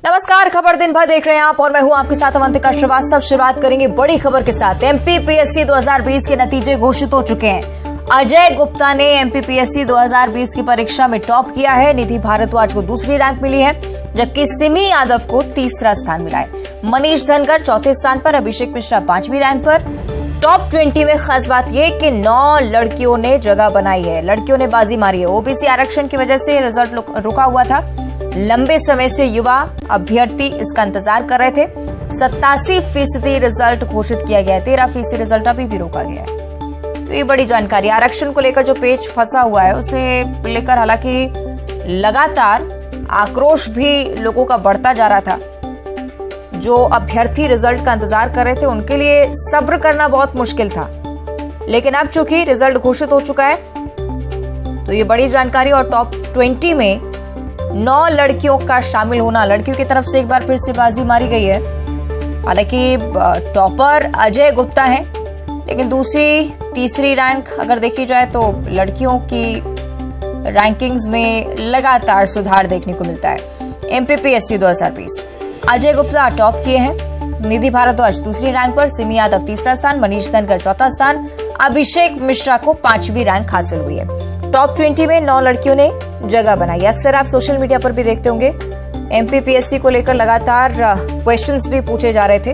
नमस्कार, खबर दिन भर देख रहे हैं आप और मैं हूं आपके साथ अवंतिका श्रीवास्तव। शुरुआत करेंगे बड़ी खबर के साथ। एमपीपीएससी 2020 के नतीजे घोषित हो चुके हैं। अजय गुप्ता ने एमपीपीएससी 2020 की परीक्षा में टॉप किया है। निधि भारद्वाज को दूसरी रैंक मिली है, जबकि सिमी यादव को तीसरा स्थान मिला है। मनीष धनगर चौथे स्थान पर, अभिषेक मिश्रा 5वीं रैंक पर। टॉप 20 में खास बात यह कि 9 लड़कियों ने जगह बनाई है, लड़कियों ने बाजी मारी है। ओबीसी आरक्षण की वजह से रिजल्ट रुका हुआ था। लंबे समय से युवा अभ्यर्थी इसका इंतजार कर रहे थे। 87% रिजल्ट घोषित किया गया है, 13% रिजल्ट अभी भी रोका गया है। तो ये बड़ी जानकारी। आरक्षण को लेकर जो पेच फंसा हुआ है उसे लेकर हालांकि लगातार आक्रोश भी लोगों का बढ़ता जा रहा था। जो अभ्यर्थी रिजल्ट का इंतजार कर रहे थे उनके लिए सब्र करना बहुत मुश्किल था, लेकिन अब चूंकि रिजल्ट घोषित हो चुका है तो ये बड़ी जानकारी। और टॉप 20 में 9 लड़कियों का शामिल होना, लड़कियों की तरफ से एक बार फिर से बाजी मारी गई है। हालांकि टॉपर अजय गुप्ता है, लेकिन दूसरी तीसरी रैंक अगर देखी जाए तो लड़कियों की रैंकिंग्स में लगातार सुधार देखने को मिलता है। एमपीपीएससी 2020 अजय गुप्ता टॉप किए हैं, निधि भारद्वाज दूसरी रैंक पर, सिमी यादव तीसरा स्थान, मनीष धनगर चौथा स्थान, अभिषेक मिश्रा को 5वीं रैंक हासिल हुई है। टॉप 20 में 9 लड़कियों ने जगह बनाई। अक्सर आप सोशल मीडिया पर भी देखते होंगे एमपीपीएससी को लेकर लगातार क्वेश्चंस भी पूछे जा रहे थे।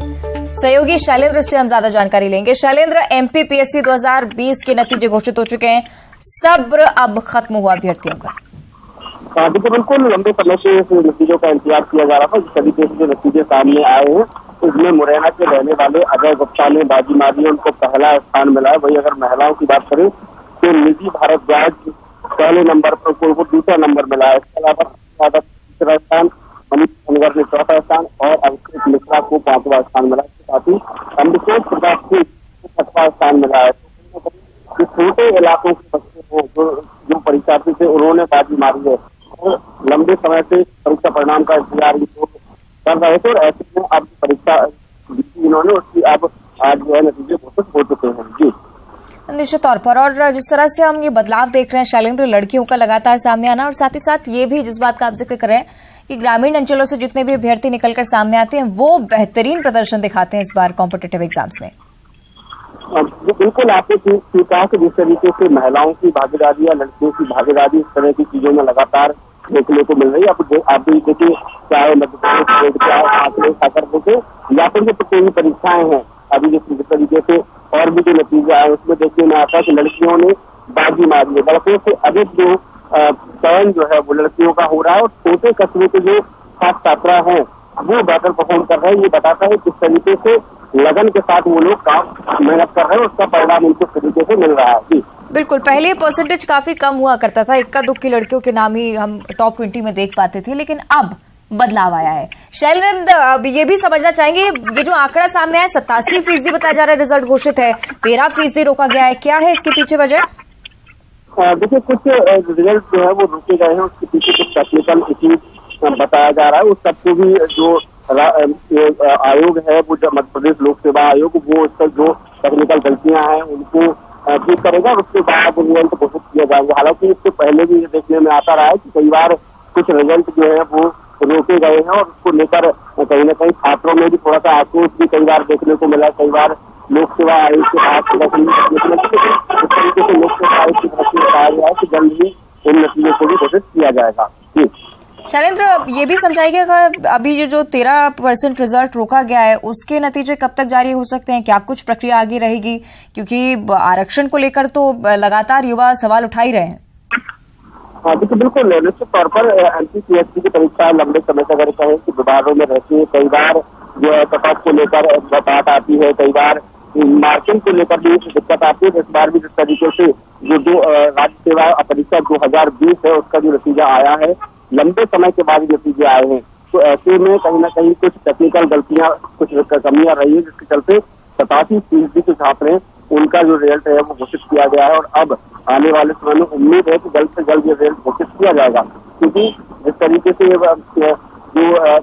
सहयोगी शैलेंद्र से हम ज्यादा जानकारी लेंगे। शैलेंद्र, एमपीपीएससी 2020 के नतीजे घोषित हो चुके हैं, सब्र अब खत्म हुआ अभ्यर्थियों का। देखिए, बिल्कुल लंबे समय से इस नतीजों का इंतजार किया जा रहा था। जिस तरीके से जो नतीजे सामने आए हैं उसमें मुरैना के रहने वाले अजय गुप्ता ने बाजी मारी, उनको पहला स्थान मिला है। वही अगर महिलाओं की बात करें तो निधि भारद्वाज पहले नंबर पर, को दूसरा नंबर मिला है। इसके अलावा तीसरा स्थान, मनीष धनगर ने चौथा स्थान और अभिषेक मिश्रा को 5वां स्थान मिला। इसके साथ ही अभिषेक प्रकाश को 6वां स्थान मिला है। तो छोटे इलाकों के बच्चे जो परीक्षार्थी थे उन्होंने बाजी मारी है और लंबे समय से परीक्षा परिणाम का इंतजार कर रहे थे। और ऐसे में अब परीक्षा इन्होंने उसकी अब आज जो है नतीजे घोषित हो चुके हैं। जी निश्चित तौर पर। और जिस तरह से हम ये बदलाव देख रहे हैं शैलेंद्र, लड़कियों का लगातार सामने आना, और साथ ही साथ ये भी जिस बात का आप जिक्र कर रहे हैं कि ग्रामीण अंचलों से जितने भी अभ्यर्थी निकलकर सामने आते हैं वो बेहतरीन प्रदर्शन दिखाते हैं इस बार कॉम्पिटिटिव एग्जाम्स में। बिल्कुल, आपने ठीक कहा कि जिस तरीके से महिलाओं की भागीदारी या लड़कियों की भागीदारी इस तरह की चीजों में लगातार देखने को मिल रही है। आप भी देखिए, चाहे मध्य प्रदेश आंकड़े या फिर जो प्रतियोगी परीक्षाएं हैं, अभी जिस तरीके से और भी जो नतीजे आए उसमें देखने में आता है कि लड़कियों ने बाजी मारी है। लड़कों से अधिक जो चयन जो है वो लड़कियों का हो रहा है और छोटे कस्बे के जो खास छात्रा हैं वो बेहतर परफॉर्म कर रहे हैं। ये बताता है किस तरीके से लगन के साथ वो लोग काम मेहनत कर रहे हैं, उसका परिणाम उनको तरीके से मिल रहा है। जी बिल्कुल, पहले परसेंटेज काफी कम हुआ करता था, इक्का दुक्की लड़कियों के नाम ही हम टॉप 20 में देख पाते थे, लेकिन अब बदलाव आया है। शैलेंद्र, अब ये भी समझना चाहेंगे, ये जो आंकड़ा सामने आया 87% बताया जा रहा है रिजल्ट घोषित है, 13% रोका गया है, क्या है इसके पीछे वजह? देखिए, कुछ रिजल्ट जो है वो रोके गए हैं, उसके पीछे कुछ टेक्निकल इश्यूज बताया जा रहा है। उस सबको भी जो आयोग है वो मध्य प्रदेश लोक सेवा आयोग, वो उसका जो टेक्निकल गलतियां हैं उनको ठीक करेगा और उसके बाद रिजल्ट घोषित किया जाएगा। हालांकि इससे पहले भी ये देखने में आता रहा है कि कई बार कुछ रिजल्ट जो है वो रोके गए हैं और उसको लेकर कहीं न कहीं छात्रों में भी थोड़ा सा आक्रोश भी कई बार देखने को मिला। कई बार लोक सेवा आयोग के बाद इस तरीके से लोक सेवा आयोग की तरफ से बताया गया है कि जल्द ही इन नतीजों को भी घोषित किया जाएगा। जी शैलेंद्र, ये भी समझाइएगा अभी ये जो 13% रिजल्ट रोका गया है उसके नतीजे कब तक जारी हो सकते हैं? क्या कुछ प्रक्रिया आगे रहेगी? क्योंकि आरक्षण को लेकर तो लगातार युवा सवाल उठा ही रहे हैं। हाँ देखिए, बिल्कुल निश्चित तौर पर एमपीपीएससी की परीक्षा लंबे समय से अगर कहें कि विवादों में रहती है। कई बार जो है कटऑफ को लेकर बात आती है, कई बार मार्किंग को लेकर भी दिक्कत आती है। इस बार भी जिस तरीके से जो राज्य सेवा परीक्षा 2020 है उसका जो नतीजा आया है, लंबे समय के बाद नतीजे आए हैं, तो ऐसे में कहीं ना कहीं कुछ टेक्निकल गलतियां, कुछ कमियां रही है, जिसके चलते 87% के छात्र हैं उनका जो रिजल्ट है वो घोषित किया गया है। और अब आने वाले समय में उम्मीद है कि जल्द से जल्द ये रिजल्ट घोषित किया जाएगा, क्योंकि जिस तरीके से जो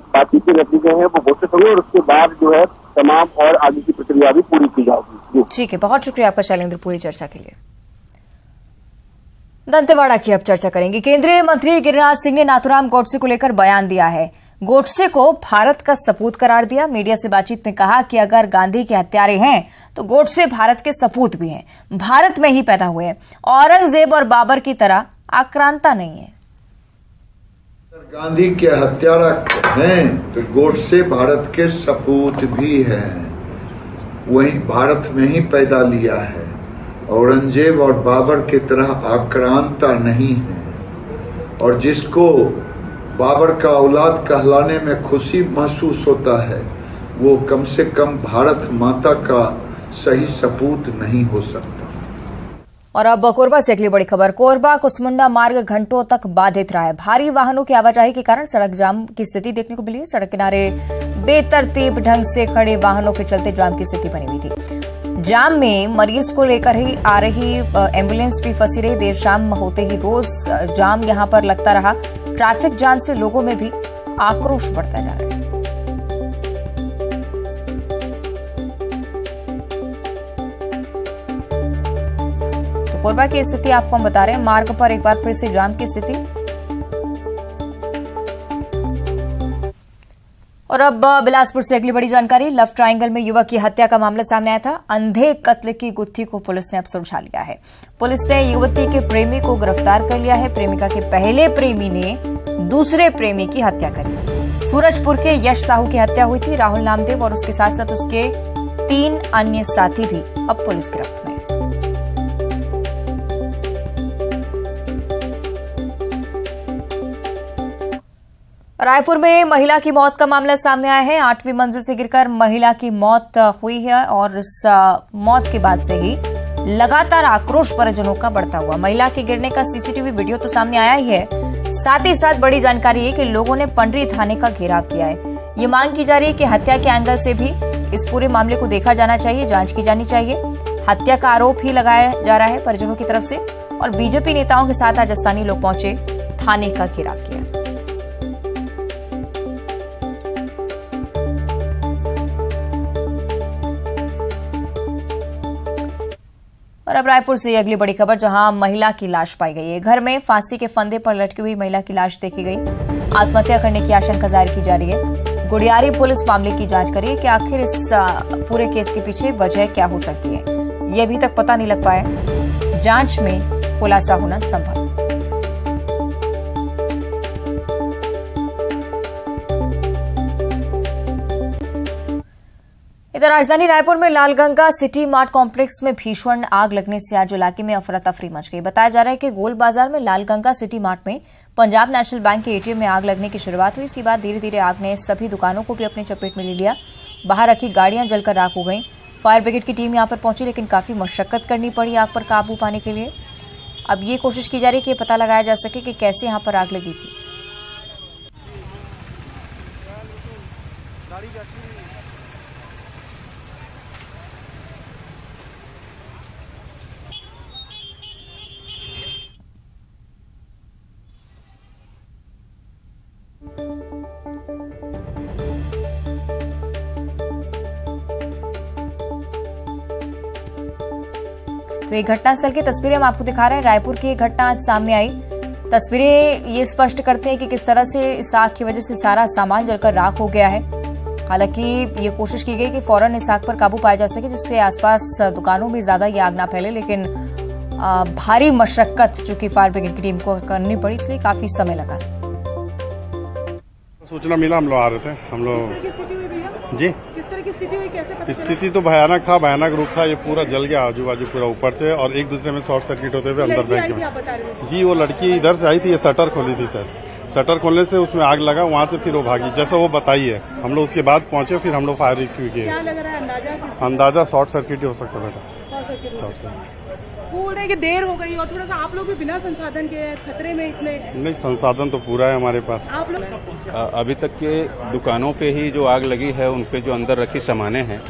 बाकी के नतीजे हैं वो घोषित होंगे और उसके बाद जो है तमाम और आगे की प्रक्रिया भी पूरी की जाएगी। ठीक है, बहुत शुक्रिया आपका शैलेंद्र पूरी चर्चा के लिए। दंतेवाड़ा की अब चर्चा करेंगे। केंद्रीय मंत्री गिरिराज सिंह ने नाथूराम गोडसे को लेकर बयान दिया है। गोडसे को भारत का सपूत करार दिया। मीडिया से बातचीत में कहा कि अगर गांधी के हत्यारे हैं तो गोडसे भारत के सपूत भी हैं, भारत में ही पैदा हुए, औरंगजेब और बाबर की तरह आक्रांता नहीं है। गांधी के हत्यारा हैं तो गोडसे भारत के सपूत भी हैं, वही भारत में ही पैदा लिया है, औरंगजेब और बाबर की तरह आक्रांता नहीं है। और जिसको बाबर का औलाद कहलाने में खुशी महसूस होता है वो कम से कम भारत माता का सही सपूत नहीं हो सकता। और अब कोरबा से अगली बड़ी खबर। कोरबा कुसमुंडा मार्ग घंटों तक बाधित रहा है। भारी वाहनों की आवाजाही के कारण सड़क जाम की स्थिति देखने को मिली है। सड़क किनारे बेतरतीब ढंग से खड़े वाहनों के चलते जाम की स्थिति बनी हुई थी। जाम में मरीज को लेकर ही आ रही एम्बुलेंस भी फंसी रही। देर शाम होते ही रोज जाम यहां पर लगता रहा। ट्रैफिक जाम से लोगों में भी आक्रोश बढ़ता जा रहा है। तो कोरबा की स्थिति आपको हम बता रहे हैं। मार्ग पर एक बार फिर से जाम की स्थिति। और अब बिलासपुर से अगली बड़ी जानकारी। लव ट्रायंगल में युवक की हत्या का मामला सामने आया था। अंधे कत्ल की गुत्थी को पुलिस ने अब सुलझा लिया है। पुलिस ने युवती के प्रेमी को गिरफ्तार कर लिया है। प्रेमिका के पहले प्रेमी ने दूसरे प्रेमी की हत्या करी। सूरजपुर के यश साहू की हत्या हुई थी। राहुल नामदेव और उसके साथ साथ उसके 3 अन्य साथी भी अब पुलिस गिरफ्त में। रायपुर में महिला की मौत का मामला सामने आया है। 8वीं मंजिल से गिरकर महिला की मौत हुई है और इस मौत के बाद से ही लगातार आक्रोश परिजनों का बढ़ता हुआ। महिला के गिरने का सीसीटीवी वीडियो तो सामने आया ही है, साथ ही साथ बड़ी जानकारी है कि लोगों ने पंडरी थाने का घेराव किया है। ये मांग की जा रही है कि हत्या के एंगल से भी इस पूरे मामले को देखा जाना चाहिए, जांच की जानी चाहिए। हत्या का आरोप ही लगाया जा रहा है परिजनों की तरफ से। और बीजेपी नेताओं के साथ आज स्थानीय लोग पहुंचे, थाने का घेराव किया। और अब रायपुर से अगली बड़ी खबर, जहां महिला की लाश पाई गई है। घर में फांसी के फंदे पर लटकी हुई महिला की लाश देखी गई। आत्महत्या करने की आशंका जाहिर की जा रही है। गुडियारी पुलिस मामले की जांच कर रही है कि आखिर इस पूरे केस के पीछे वजह क्या हो सकती है, ये अभी तक पता नहीं लग पाया। जांच में खुलासा होना संभव है। इधर राजधानी रायपुर में लालगंगा सिटी मार्ट कॉम्प्लेक्स में भीषण आग लगने से आज इलाके में अफरा तफरी मच गई। बताया जा रहा है कि गोल बाजार में लालगंगा सिटी मार्ट में पंजाब नेशनल बैंक के एटीएम में आग लगने की शुरुआत हुई। इसी बाद धीरे धीरे आग ने सभी दुकानों को भी अपने चपेट में ले लिया। बाहर रखी गाड़ियां जलकर राख हो गई। फायर ब्रिगेड की टीम यहां पर पहुंची, लेकिन काफी मशक्कत करनी पड़ी आग पर काबू पाने के लिए। अब ये कोशिश की जा रही है कि पता लगाया जा सके कि कैसे यहां पर आग लगी थी। तो ये घटनास्थल की तस्वीरें हम आपको दिखा रहे हैं। रायपुर की घटना आज सामने आई। तस्वीरें ये स्पष्ट करते हैं कि किस तरह से इस आग की वजह से सारा सामान जलकर राख हो गया है। हालांकि ये कोशिश की गई कि फौरन इस आग पर काबू पाया जा सके, जिससे आसपास दुकानों में ज्यादा ये आग ना फैले, लेकिन भारी मशक्कत चूंकि फायर ब्रिगेड की टीम को करनी पड़ी, इसलिए काफी समय लगा। सूचना मिला, हम लोग आ रहे थे। हम लोग जी किस तरह की स्थिति हुई, कैसे? स्थिति तो भयानक था, भयानक रूप था। ये पूरा जल गया आजू बाजू पूरा ऊपर से, और एक दूसरे में शॉर्ट सर्किट होते हुए अंदर बैंक में। जी वो लड़की इधर से आई थी, ये शटर खोली थी सर। शटर खोलने से उसमें आग लगा, वहाँ से फिर वो भागी, जैसा वो बताई है। हम लोग उसके बाद पहुंचे, फिर हम लोग फायर रेस्क्यू किए। अंदाजा शॉर्ट सर्किट ही हो सकता बेटा, शॉर्ट सर्किट। बोल रहे कि देर हो गई और थोड़ा सा आप लोग भी बिना संसाधन के खतरे में इतने। नहीं, संसाधन तो पूरा है हमारे पास। आप लोग अभी तक के दुकानों पे ही जो आग लगी है, उनपे जो अंदर रखी सामानें हैं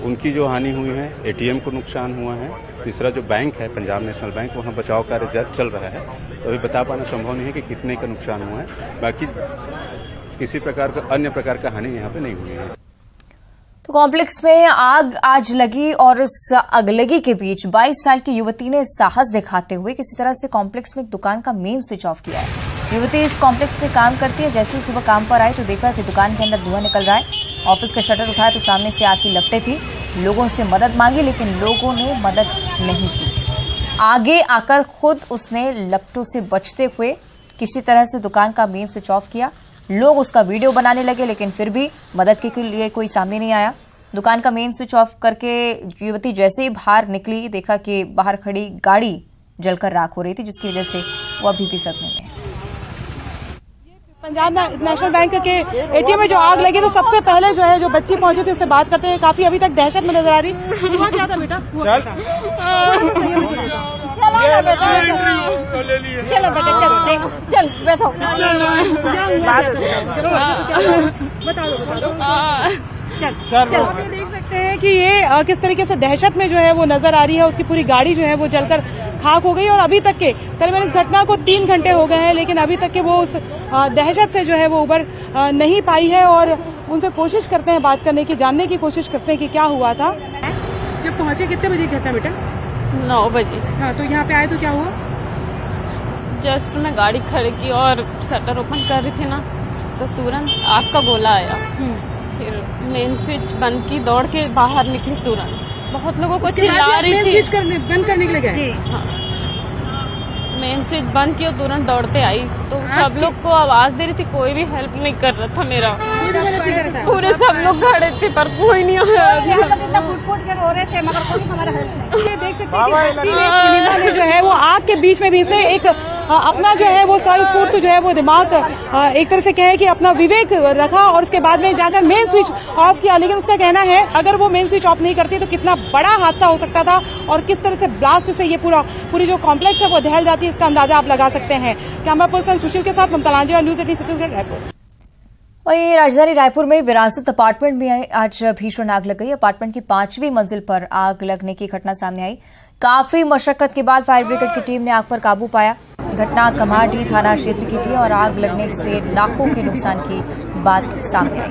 उनकी जो हानि हुई है, एटीएम को नुकसान हुआ है। तीसरा जो बैंक है पंजाब नेशनल बैंक, वहाँ बचाव कार्य चल रहा है, तो अभी बता पाना संभव नहीं है कि कितने का नुकसान हुआ है। बाकी किसी प्रकार का अन्य प्रकार का हानि यहाँ पे नहीं हुई है। तो कॉम्प्लेक्स में आग आज लगी और इस अगलगी के बीच 22 साल की युवती ने साहस दिखाते हुए किसी तरह से कॉम्प्लेक्स में एक दुकान का मेन स्विच ऑफ किया है। युवती इस कॉम्प्लेक्स में काम करती है। जैसे ही सुबह काम पर आई तो देखा कि दुकान के अंदर धुआं निकल रहा है। ऑफिस का शटर उठाया तो सामने से आग की लपटें थी। लोगों से मदद मांगी लेकिन लोगों ने मदद नहीं की। आगे आकर खुद उसने लपटों से बचते हुए किसी तरह से दुकान का मेन स्विच ऑफ किया। लोग उसका वीडियो बनाने लगे लेकिन फिर भी मदद के लिए कोई सामने नहीं आया। दुकान का मेन स्विच ऑफ करके युवती जैसे ही बाहर निकली देखा कि बाहर खड़ी गाड़ी जलकर राख हो रही थी, जिसकी वजह से वो अभी भी सदमे में है। पंजाब नेशनल बैंक के एटीएम में जो आग लगी तो सबसे पहले जो है जो बच्ची पहुंची थी उससे बात करते हैं। काफी अभी तक दहशत में नजर आ रही। हुआ क्या था बेटा? चलो बैठो। बता दो। आप ये देख सकते हैं कि ये किस तरीके से दहशत में जो है वो नजर आ रही है। उसकी पूरी गाड़ी जो है वो जलकर खाक हो गई और अभी तक के करीबन इस घटना को 3 घंटे हो गए हैं लेकिन अभी तक के वो उस दहशत से जो है वो उबर नहीं पाई है। और उनसे कोशिश करते हैं बात करने की, जानने की कोशिश करते हैं कि क्या हुआ था। जब पहुंचे कितने बजे घटना बेटा? 9 बजे। हाँ, तो यहाँ पे आए तो क्या हुआ? जस्ट मैं गाड़ी खड़ी की और शटर ओपन कर रही थी ना तो तुरंत आग का गोला आया। फिर मेन स्विच बंद की, दौड़ के बाहर निकली तुरंत। बहुत लोगों को चिल्ला रही थी। बंद करने के लिए गए? हाँ, मेन स्विच बंद की और तुरंत दौड़ते आई तो सब लोग को आवाज दे रही थी। कोई भी हेल्प नहीं कर रहा था मेरा। पूरे सब लोग खड़े थे पर कोई नहीं आया। रो रहे थे मगर कोई हमारा हेल्प नहीं। देख सकते हैं जो है वो आग के बीच में भी इसने एक अपना जो है वो स्वस्फूर्त जो है वो दिमाग एक तरह से कहे कि अपना विवेक रखा और उसके बाद में जाकर मेन स्विच ऑफ किया। लेकिन उसका कहना है अगर वो मेन स्विच ऑफ नहीं करती तो कितना बड़ा हादसा हो सकता था और किस तरह से ब्लास्ट से ये पूरी जो कॉम्प्लेक्स है वो दहल जाती है, इसका अंदाजा आप लगा सकते हैं। कैमरा पर्सन सुशील के साथ ममता लांजेवाल, न्यूज 18 छत्तीसगढ़, रायपुर। वहीं राजधानी रायपुर में विरासत अपार्टमेंट में आज भीषण आग लग गई। अपार्टमेंट की 5वीं मंजिल पर आग लगने की घटना सामने आई। काफी मशक्कत के बाद फायर ब्रिगेड की टीम ने आग पर काबू पाया। घटना कमाटी थाना क्षेत्र की थी और आग लगने से लाखों के नुकसान की बात सामने आई।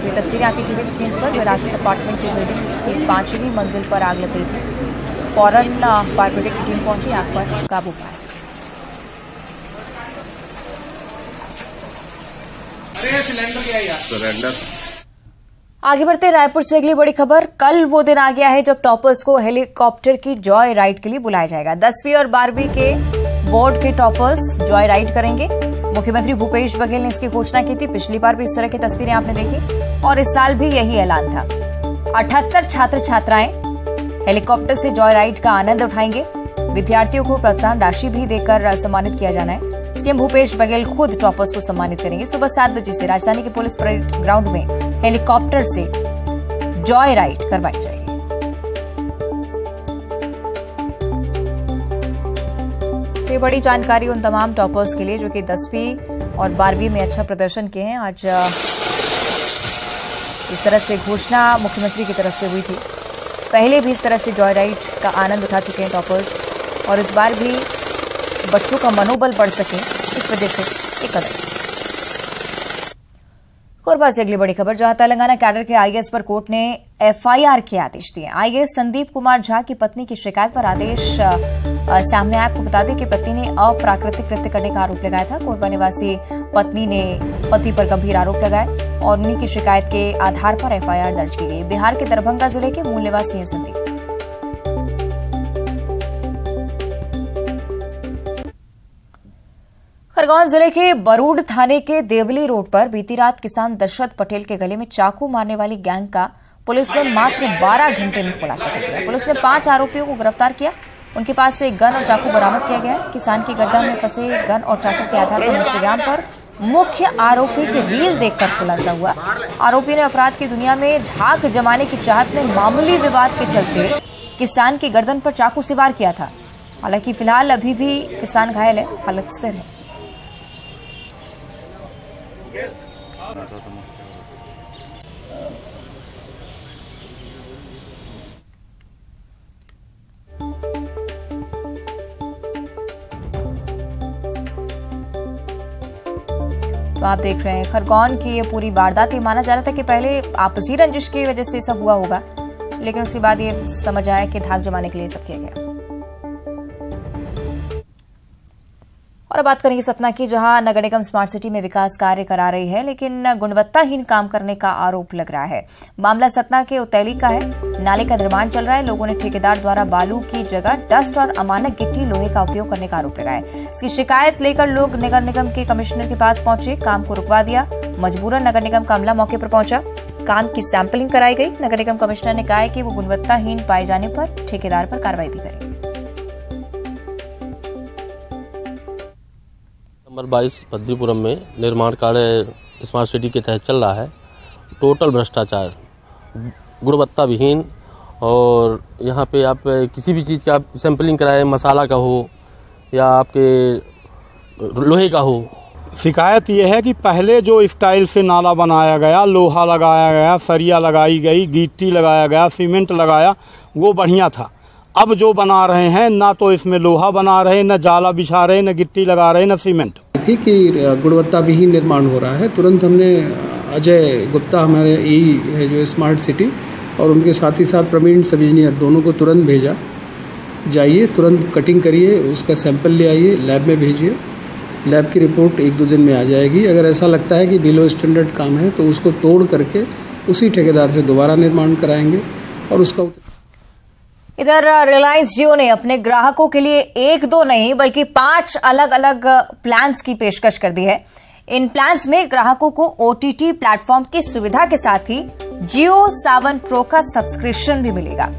ये तस्वीरें आपकी टीवी स्क्रीन पर विरासत अपार्टमेंट की बिल्डिंग जिसकी 5वीं मंजिल पर आग लग गई थी। फौरन फायर ब्रिगेड की टीम पहुंची, आग पर काबू पाया। आगे बढ़ते रायपुर से अगली बड़ी खबर। कल वो दिन आ गया है जब टॉपर्स को हेलीकॉप्टर की जॉय राइड के लिए बुलाया जाएगा। 10वीं और 12वीं के बोर्ड के टॉपर्स जॉय राइड करेंगे। मुख्यमंत्री भूपेश बघेल ने इसकी घोषणा की थी। पिछली बार भी इस तरह की तस्वीरें आपने देखी और इस साल भी यही ऐलान था। 78 छात्र छात्राएं हेलीकॉप्टर से जॉय राइड का आनंद उठाएंगे। विद्यार्थियों को प्रोत्साहन राशि भी देकर सम्मानित किया जाना है। सीएम भूपेश बघेल खुद टॉपर्स को सम्मानित करेंगे। सुबह 7 बजे से राजधानी के पुलिस परेड ग्राउंड में हेलीकॉप्टर से जॉय राइड करवाई जाएगी। तो ये बड़ी जानकारी उन तमाम टॉपर्स के लिए जो कि 10वीं और 12वीं में अच्छा प्रदर्शन किए हैं। आज इस तरह से घोषणा मुख्यमंत्री की तरफ से हुई थी। पहले भी इस तरह से जॉय राइड का आनंद उठा चुके हैं टॉपर्स और इस बार भी बच्चों का मनोबल बढ़ सके इस वजह से एक कदम। कोरबा से अगली बड़ी खबर, जहां तेलंगाना कैडर के आईएएस पर कोर्ट ने एफआईआर के आदेश दिए। आईएएस संदीप कुमार झा की पत्नी की शिकायत पर आदेश सामने आया। आपको बता दें कि पत्नी ने अप्राकृतिक कृत्य करने का आरोप लगाया था। कोरबा निवासी पत्नी ने पति पर गंभीर आरोप लगाए और उन्हीं की शिकायत के आधार पर एफआईआर दर्ज की गई। बिहार के दरभंगा जिले के मूल निवासी हैं संदीप। खरगोन जिले के बरूड थाने के देवली रोड पर बीती रात किसान दशरथ पटेल के गले में चाकू मारने वाली गैंग का पुलिस ने मात्र 12 घंटे में खुलासा कर दिया। पुलिस ने 5 आरोपियों को गिरफ्तार किया। उनके पास से गन और चाकू बरामद किया गया। किसान की गर्दन में फंसे गन और चाकू के आधार पर इंस्टाग्राम पर मुख्य आरोपी की रील देखकर खुलासा हुआ। आरोपी ने अपराध की दुनिया में धाक जमाने की चाहत में मामूली विवाद के चलते किसान की गर्दन पर चाकू से वार किया था। हालांकि फिलहाल अभी भी किसान घायल है, हालत स्थिर है। तो आप देख रहे हैं खरगोन की ये पूरी वारदात। ये माना जा रहा था कि पहले आपसी रंजिश की वजह से सब हुआ होगा, लेकिन उसके बाद ये समझ आया कि धाक जमाने के लिए सब किया गया। और अब बात करेंगे सतना की, जहां नगर निगम स्मार्ट सिटी में विकास कार्य करा रही है, लेकिन गुणवत्ताहीन काम करने का आरोप लग रहा है। मामला सतना के उतैली का है। नाले का निर्माण चल रहा है। लोगों ने ठेकेदार द्वारा बालू की जगह डस्ट और अमानक गिट्टी लोहे का उपयोग करने का आरोप लगाया। इसकी शिकायत लेकर लोग नगर निगम के कमिश्नर के पास पहुंचे, काम को रुकवा दिया। मजबूरन नगर निगम का अमला मौके पर पहुंचा, काम की सैंपलिंग कराई गई। नगर निगम कमिश्नर ने कहा है कि वो गुणवत्ताहीन पाए जाने पर ठेकेदार पर कार्रवाई भी करेंगे। नंबर 22 पद्रीपुरम में निर्माण कार्य स्मार्ट सिटी के तहत चल रहा है। टोटल भ्रष्टाचार, गुणवत्ता विहीन, और यहाँ पे आप किसी भी चीज़ का आप सैंपलिंग कराए, मसाला का हो या आपके लोहे का हो। शिकायत ये है कि पहले जो स्टाइल से नाला बनाया गया, लोहा लगाया गया, सरिया लगाई गई, गिट्टी लगाया गया, सीमेंट लगाया, वो बढ़िया था। अब जो बना रहे हैं, ना तो इसमें लोहा बना रहे, न जाला बिछा रहे, न गिट्टी लगा रहे, न सीमेंट। थी कि गुणवत्ता विहीन निर्माण हो रहा है। तुरंत हमने अजय गुप्ता, हमारे ई है जो स्मार्ट सिटी, और उनके साथ ही साथ प्रवीण सब इंजीनियर, दोनों को तुरंत भेजा, जाइए तुरंत कटिंग करिए, उसका सैंपल ले आइए, लैब में भेजिए। लैब की रिपोर्ट 1-2 दिन में आ जाएगी। अगर ऐसा लगता है कि बिलो स्टैंडर्ड काम है तो उसको तोड़ करके उसी ठेकेदार से दोबारा निर्माण कराएंगे और उसका। इधर रिलायंस जियो ने अपने ग्राहकों के लिए 1-2 नहीं बल्कि 5 अलग अलग प्लान्स की पेशकश कर दी है। इन प्लान्स में ग्राहकों को OTT प्लेटफॉर्म की सुविधा के साथ ही जियो सावन प्रो का सब्सक्रिप्शन भी मिलेगा।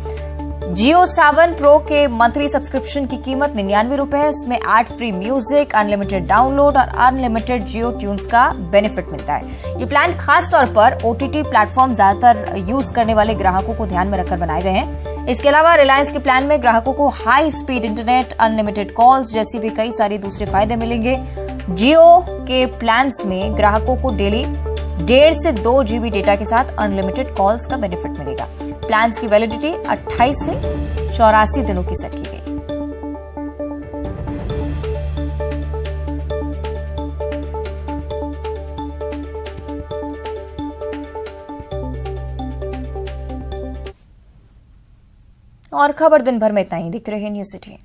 जियो सावन प्रो के मंथली सब्सक्रिप्शन की कीमत 99 रुपए है। इसमें ad free music, unlimited download और अनलिमिटेड जियो ट्यून्स का बेनिफिट मिलता है। ये प्लान खास तौर पर OTT प्लेटफॉर्म ज्यादातर यूज करने वाले ग्राहकों को ध्यान में रखकर बनाए गए हैं। इसके अलावा रिलायंस के प्लान में ग्राहकों को high speed internet, unlimited calls जैसी भी कई सारी दूसरे फायदे मिलेंगे। जियो के प्लान्स में ग्राहकों को डेली 1.5 से 2 GB डेटा के साथ अनलिमिटेड कॉल्स का बेनिफिट मिलेगा। प्लान्स की वैलिडिटी 28 से 84 दिनों की सेट की गई। और खबर दिन भर में इतना ही। देखते रहिए न्यूज़ सिटी।